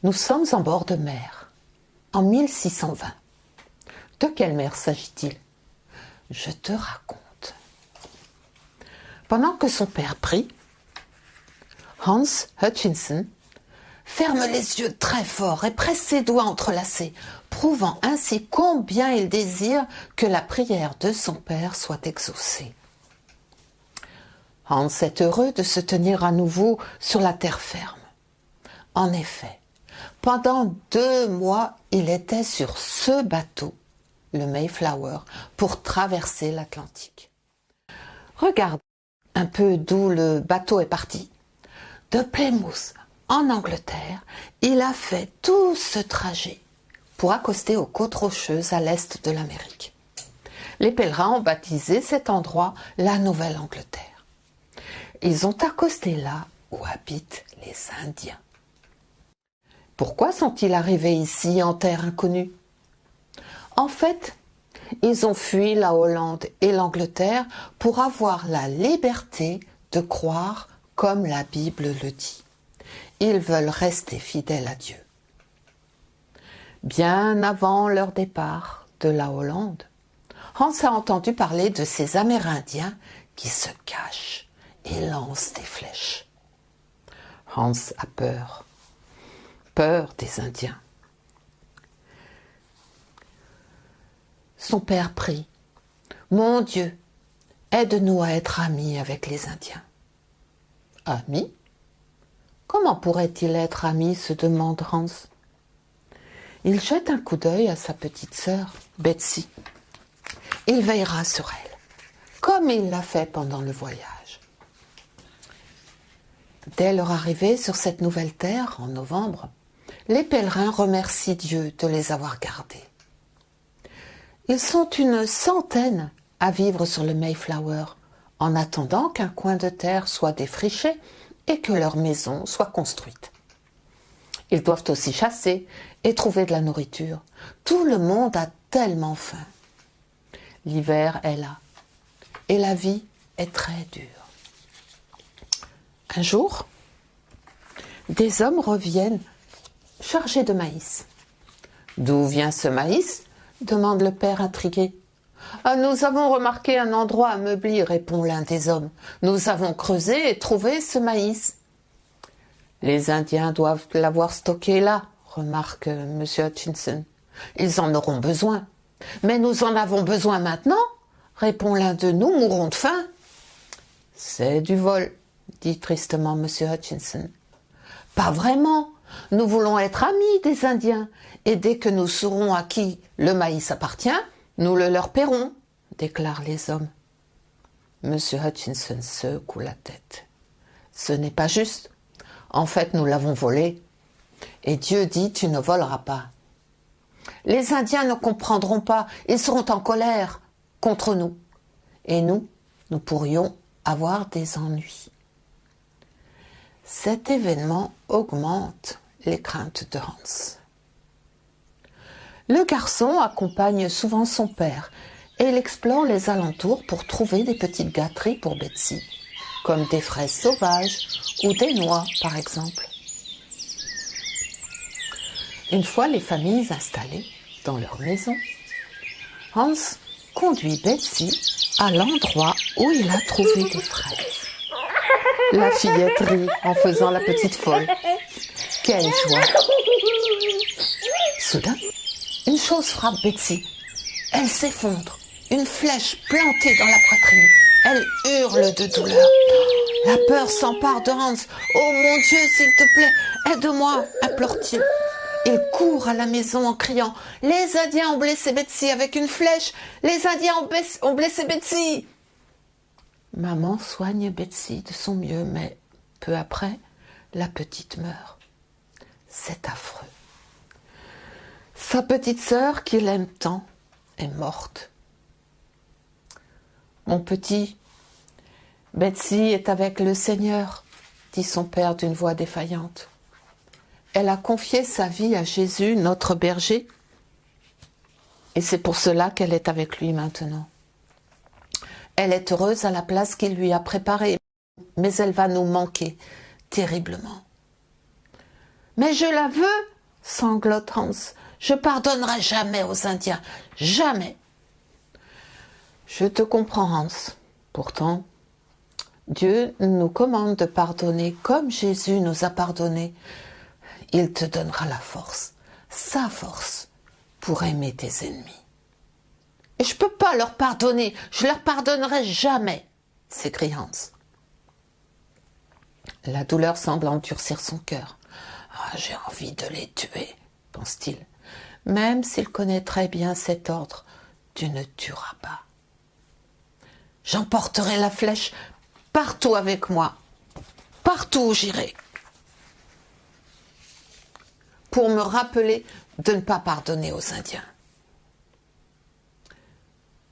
Nous sommes en bord de mer, en 1620. De quelle mer s'agit-il? Je te raconte. Pendant que son père prie, Hans Hutchinson ferme les yeux très fort et presse ses doigts entrelacés, prouvant ainsi combien il désire que la prière de son père soit exaucée. Hans est heureux de se tenir à nouveau sur la terre ferme. En effet, pendant 2 mois, il était sur ce bateau, le Mayflower, pour traverser l'Atlantique. Regarde un peu d'où le bateau est parti. De Plymouth, en Angleterre, il a fait tout ce trajet pour accoster aux côtes rocheuses à l'est de l'Amérique. Les pèlerins ont baptisé cet endroit la Nouvelle-Angleterre. Ils ont accosté là où habitent les Indiens. Pourquoi sont-ils arrivés ici en terre inconnue? En fait, ils ont fui la Hollande et l'Angleterre pour avoir la liberté de croire comme la Bible le dit. Ils veulent rester fidèles à Dieu. Bien avant leur départ de la Hollande, Hans a entendu parler de ces Amérindiens qui se cachent et lancent des flèches. Hans a peur des Indiens. Son père prie, « Mon Dieu, aide-nous à être amis avec les Indiens. » Amis? Comment pourrait-il être ami, se demande Hans. Il jette un coup d'œil à sa petite sœur, Betsy. Il veillera sur elle, comme il l'a fait pendant le voyage. Dès leur arrivée sur cette nouvelle terre, en novembre, les pèlerins remercient Dieu de les avoir gardés. Ils sont une centaine à vivre sur le Mayflower, en attendant qu'un coin de terre soit défriché et que leur maison soit construite. Ils doivent aussi chasser et trouver de la nourriture. Tout le monde a tellement faim. L'hiver est là et la vie est très dure. Un jour, des hommes reviennent chargés de maïs. « D'où vient ce maïs ?» demande le père intrigué. « Nous avons remarqué un endroit ameubli, » répond l'un des hommes. « Nous avons creusé et trouvé ce maïs. »« Les Indiens doivent l'avoir stocké là, » remarque M. Hutchinson. « Ils en auront besoin. »« Mais nous en avons besoin maintenant ?» répond l'un de nous, « mourrons de faim. »« C'est du vol, » dit tristement M. Hutchinson. « Pas vraiment. Nous voulons être amis des Indiens, et dès que nous saurons à qui le maïs appartient, nous le leur paierons, » déclarent les hommes. M. Hutchinson secoue la tête. « Ce n'est pas juste. En fait, nous l'avons volé. Et Dieu dit, tu ne voleras pas. Les Indiens ne comprendront pas, ils seront en colère contre nous. Et nous pourrions avoir des ennuis. » Cet événement augmente les craintes de Hans. Le garçon accompagne souvent son père et il explore les alentours pour trouver des petites gâteries pour Betsy, comme des fraises sauvages ou des noix par exemple. Une fois les familles installées dans leur maison, Hans conduit Betsy à l'endroit où il a trouvé des fraises. La fillette rit en faisant la petite folle. Quelle joie! Soudain, une chose frappe Betsy. Elle s'effondre, une flèche plantée dans la poitrine. Elle hurle de douleur. La peur s'empare de Hans. « Oh mon Dieu, s'il te plaît, aide-moi » implore-t-il. Il court à la maison en criant « Les Indiens ont blessé Betsy avec une flèche! Les Indiens ont blessé Betsy !» Maman soigne Betsy de son mieux, mais peu après, la petite meurt. C'est affreux. Sa petite sœur, qu'il aime tant, est morte. « Mon petit, Betsy est avec le Seigneur, » dit son père d'une voix défaillante. Elle a confié sa vie à Jésus, notre berger, et c'est pour cela qu'elle est avec lui maintenant. Elle est heureuse à la place qu'il lui a préparée, mais elle va nous manquer terriblement. Mais je la veux, sanglote Hans. Je pardonnerai jamais aux Indiens, jamais. Je te comprends, Hans. Pourtant, Dieu nous commande de pardonner comme Jésus nous a pardonné. Il te donnera la force, sa force, pour aimer tes ennemis. Et je ne peux pas leur pardonner, je leur pardonnerai jamais, s'écrie Hans. La douleur semble endurcir son cœur. Ah, j'ai envie de les tuer, pense-t-il, même s'il connaît très bien cet ordre, tu ne tueras pas. J'emporterai la flèche partout avec moi, partout où j'irai, pour me rappeler de ne pas pardonner aux Indiens.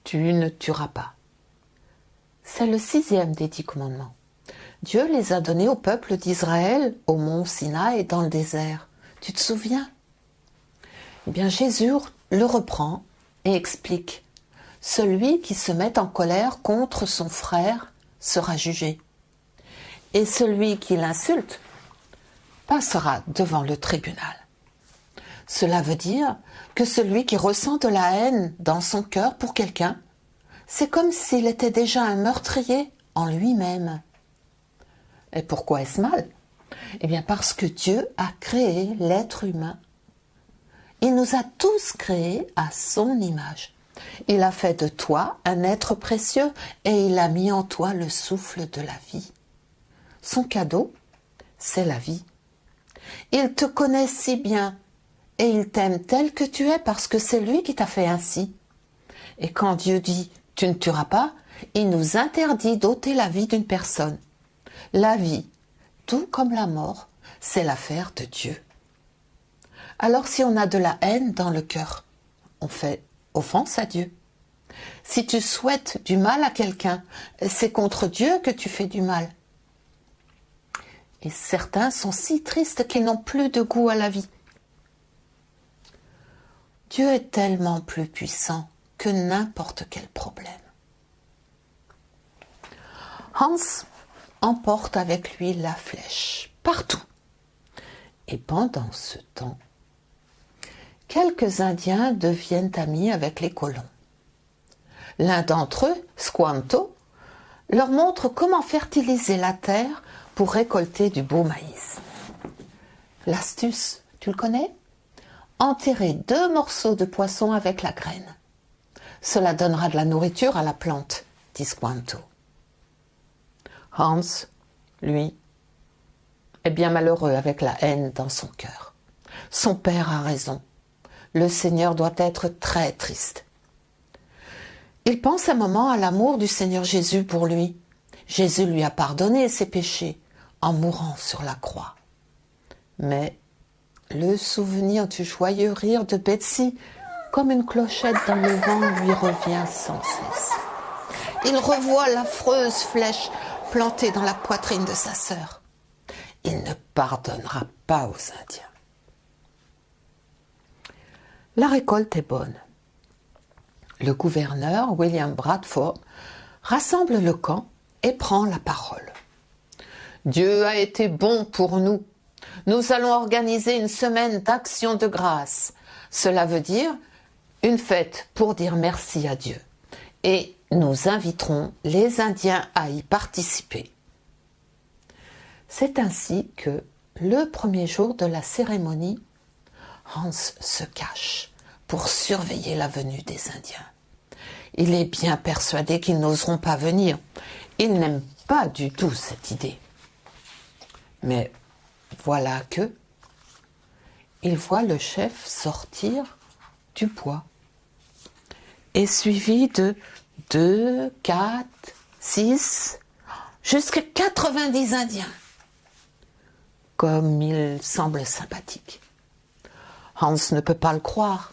Tu ne tueras pas. C'est le 6e des 10 commandements. Dieu les a donnés au peuple d'Israël, au mont Sinaï et dans le désert. Tu te souviens? Eh bien, Jésus le reprend et explique. Celui qui se met en colère contre son frère sera jugé. Et celui qui l'insulte passera devant le tribunal. Cela veut dire que celui qui ressent de la haine dans son cœur pour quelqu'un, c'est comme s'il était déjà un meurtrier en lui-même. Et pourquoi est-ce mal? Eh bien parce que Dieu a créé l'être humain. Il nous a tous créés à son image. Il a fait de toi un être précieux et il a mis en toi le souffle de la vie. Son cadeau, c'est la vie. Il te connaît si bien et il t'aime tel que tu es parce que c'est lui qui t'a fait ainsi. Et quand Dieu dit « tu ne tueras pas », il nous interdit d'ôter la vie d'une personne. La vie, tout comme la mort, c'est l'affaire de Dieu. Alors si on a de la haine dans le cœur, on fait offense à Dieu. Si tu souhaites du mal à quelqu'un, c'est contre Dieu que tu fais du mal. Et certains sont si tristes qu'ils n'ont plus de goût à la vie. Dieu est tellement plus puissant que n'importe quel problème. Hans emporte avec lui la flèche, partout. Et pendant ce temps, quelques Indiens deviennent amis avec les colons. L'un d'entre eux, Squanto, leur montre comment fertiliser la terre pour récolter du beau maïs. L'astuce, tu le connais? Enterrer 2 morceaux de poisson avec la graine. Cela donnera de la nourriture à la plante, dit Squanto. Hans, lui, est bien malheureux avec la haine dans son cœur. Son père a raison. Le Seigneur doit être très triste. Il pense un moment à l'amour du Seigneur Jésus pour lui. Jésus lui a pardonné ses péchés en mourant sur la croix. Mais le souvenir du joyeux rire de Betsy, comme une clochette dans le vent, lui revient sans cesse. Il revoit l'affreuse flèche plantée dans la poitrine de sa sœur. Il ne pardonnera pas aux Indiens. La récolte est bonne. Le gouverneur, William Bradford, rassemble le camp et prend la parole. Dieu a été bon pour nous. Nous allons organiser une semaine d'action de grâce. Cela veut dire une fête pour dire merci à Dieu. Et nous inviterons les Indiens à y participer. C'est ainsi que, le premier jour de la cérémonie, Hans se cache pour surveiller la venue des Indiens. Il est bien persuadé qu'ils n'oseront pas venir. Il n'aime pas du tout cette idée. Mais voilà que il voit le chef sortir du bois et suivi de 2, 4, 6, jusqu'à 90 Indiens. Comme il semble sympathique. Hans ne peut pas le croire.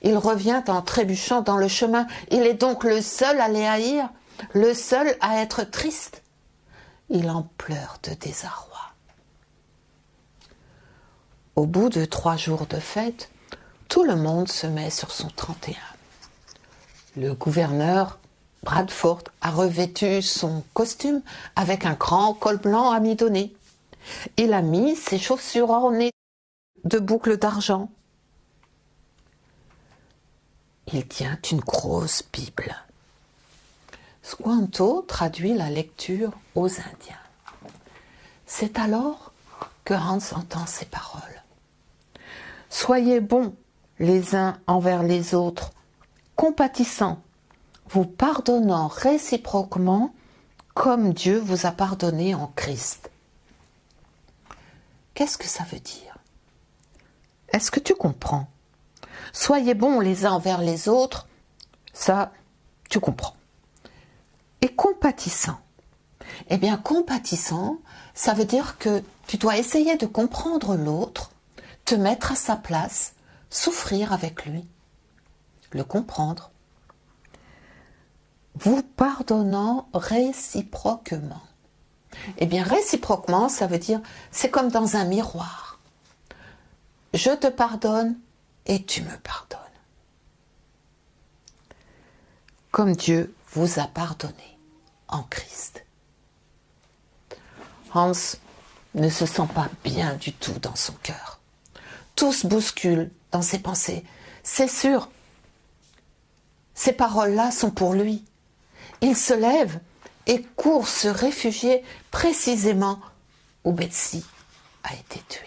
Il revient en trébuchant dans le chemin. Il est donc le seul à les haïr, le seul à être triste. Il en pleure de désarroi. Au bout de 3 jours de fête, tout le monde se met sur son 31. Le gouverneur Bradford a revêtu son costume avec un grand col blanc amidonné. Il a mis ses chaussures ornées de boucles d'argent. Il tient une grosse Bible. Squanto traduit la lecture aux Indiens. C'est alors que Hans entend ces paroles. Soyez bons les uns envers les autres, compatissants, vous pardonnant réciproquement comme Dieu vous a pardonné en Christ. Qu'est-ce que ça veut dire? Est-ce que tu comprends? Soyez bons les uns envers les autres, ça, tu comprends. Et compatissant. Eh bien, compatissant, ça veut dire que tu dois essayer de comprendre l'autre, te mettre à sa place, souffrir avec lui, le comprendre. Vous pardonnant réciproquement. Eh bien, réciproquement, ça veut dire, c'est comme dans un miroir. Je te pardonne et tu me pardonnes. Comme Dieu vous a pardonné en Christ. Hans ne se sent pas bien du tout dans son cœur. Tout se bouscule dans ses pensées. C'est sûr, ces paroles-là sont pour lui. Il se lève et court se réfugier précisément où Betsy a été tuée.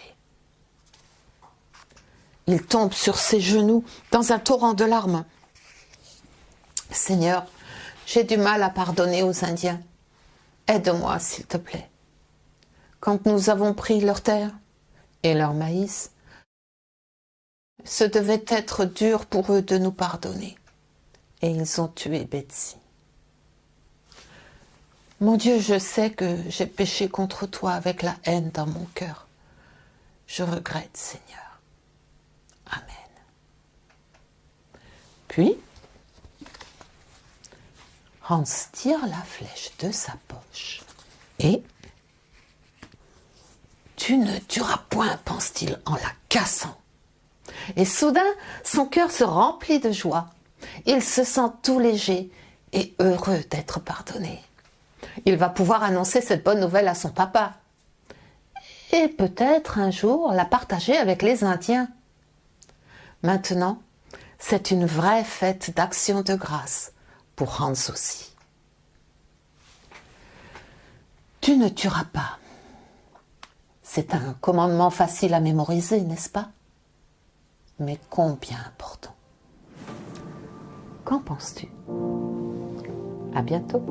Il tombe sur ses genoux dans un torrent de larmes. « Seigneur, j'ai du mal à pardonner aux Indiens. Aide-moi, s'il te plaît. Quand nous avons pris leur terre et leur maïs, ce devait être dur pour eux de nous pardonner. Et ils ont tué Betsy. Mon Dieu, je sais que j'ai péché contre toi avec la haine dans mon cœur. Je regrette, Seigneur. Amen. » Puis, Hans tire la flèche de sa poche et « Tu ne tueras point, pense-t-il en la cassant. » Et soudain, son cœur se remplit de joie. Il se sent tout léger et heureux d'être pardonné. Il va pouvoir annoncer cette bonne nouvelle à son papa. Et peut-être un jour la partager avec les Indiens. Maintenant, c'est une vraie fête d'action de grâce pour Hans aussi. Tu ne tueras pas. C'est un commandement facile à mémoriser, n'est-ce pas? Mais combien important. Qu'en penses-tu? À bientôt.